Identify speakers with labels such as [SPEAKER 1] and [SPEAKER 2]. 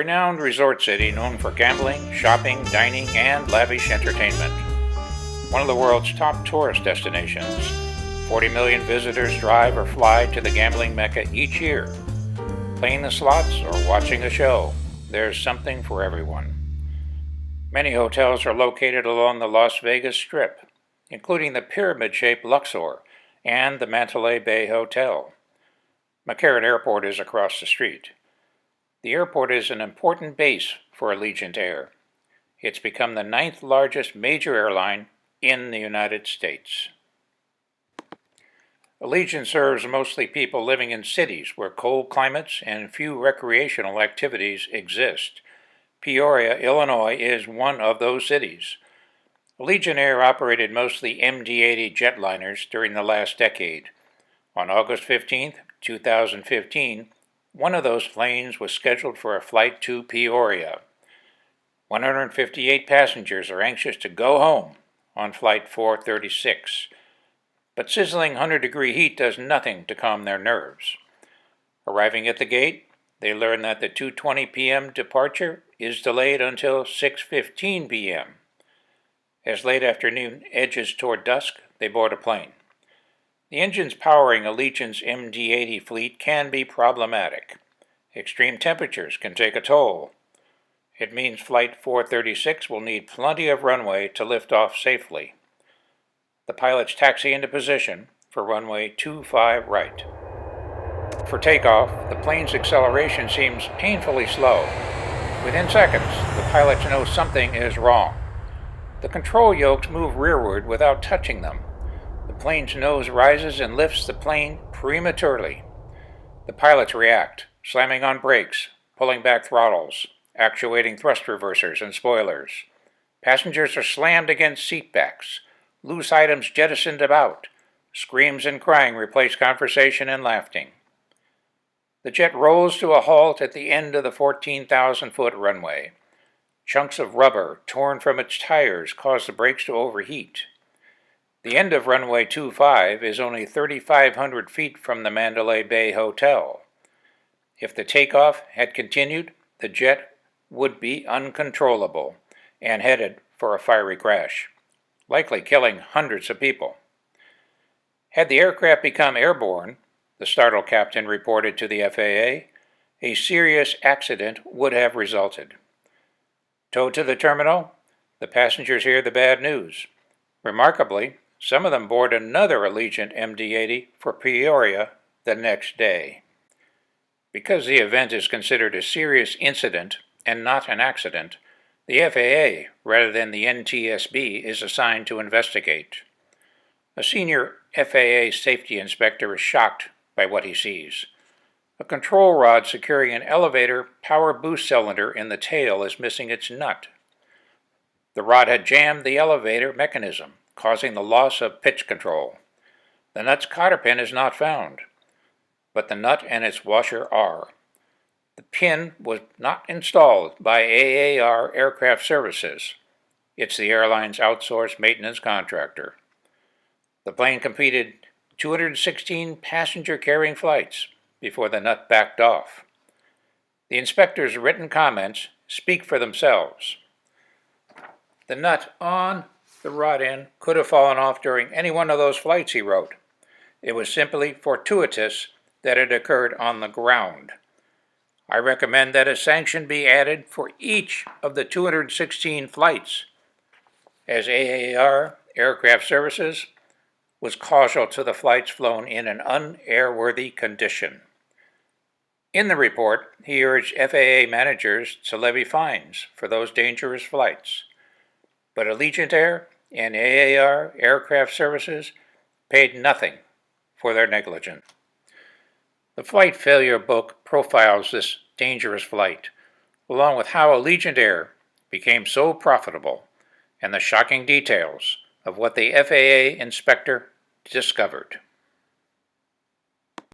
[SPEAKER 1] renowned resort city known for gambling, shopping, dining, and lavish entertainment. One of the world's top tourist destinations. 40 million visitors drive or fly to the gambling mecca each year. Playing the slots or watching a show, there's something for everyone. Many hotels are located along the Las Vegas Strip, including the pyramid-shaped Luxor and the Mandalay Bay Hotel. McCarran Airport is across the street. The airport is an important base for Allegiant Air. It's become the 9th largest major airline in the United States. Allegiant serves mostly people living in cities where cold climates and few recreational activities exist. Peoria, Illinois is one of those cities. Allegiant Air operated mostly MD-80 jetliners during the last decade. On August 15, 2015, one of those planes was scheduled for a flight to Peoria. 158 passengers are anxious to go home on Flight 436. But sizzling 100-degree heat does nothing to calm their nerves. Arriving at the gate, they learn that the 2:20 p.m. departure is delayed until 6:15 p.m. As late afternoon edges toward dusk, they board a plane. The engines powering Allegiant's MD-80 fleet can be problematic. Extreme temperatures can take a toll. It means Flight 436 will need plenty of runway to lift off safely. The pilots taxi into position for runway 25 right. For takeoff, the plane's acceleration seems painfully slow. Within seconds, the pilots know something is wrong. The control yokes move rearward without touching them. The plane's nose rises and lifts the plane prematurely. The pilots react, slamming on brakes, pulling back throttles, actuating thrust reversers and spoilers. Passengers are slammed against seat backs. Loose items jettisoned about. Screams and crying replace conversation and laughing. The jet rolls to a halt at the end of the 14,000-foot runway. Chunks of rubber torn from its tires cause the brakes to overheat. The end of runway 25 is only 3,500 feet from the Mandalay Bay Hotel. If the takeoff had continued, the jet would be uncontrollable and headed for a fiery crash, likely killing hundreds of people. Had the aircraft become airborne, the startled captain reported to the FAA, a serious accident would have resulted. Towed to the terminal, the passengers hear the bad news. Remarkably, some of them board another Allegiant MD-80 for Peoria the next day. Because the event is considered a serious incident and not an accident, the FAA, rather than the NTSB, is assigned to investigate. A senior FAA safety inspector is shocked by what he sees. A control rod securing an elevator power boost cylinder in the tail is missing its nut. The rod had jammed the elevator mechanism, causing the loss of pitch control. The nut's cotter pin is not found, but the nut and its washer are. The pin was not installed by AAR Aircraft Services. It's the airline's outsourced maintenance contractor. The plane completed 216 passenger-carrying flights before the nut backed off. The inspector's written comments speak for themselves. The nut on the rod end could have fallen off during any one of those flights, he wrote. It was simply fortuitous that it occurred on the ground. I recommend that a sanction be added for each of the 216 flights, as AAR Aircraft Services was causal to the flights flown in an unairworthy condition. In the report, he urged FAA managers to levy fines for those dangerous flights. But Allegiant Air and AAR Aircraft Services paid nothing for their negligence. The Flight Failure book profiles this dangerous flight, along with how Allegiant Air became so profitable and the shocking details of what the FAA inspector discovered.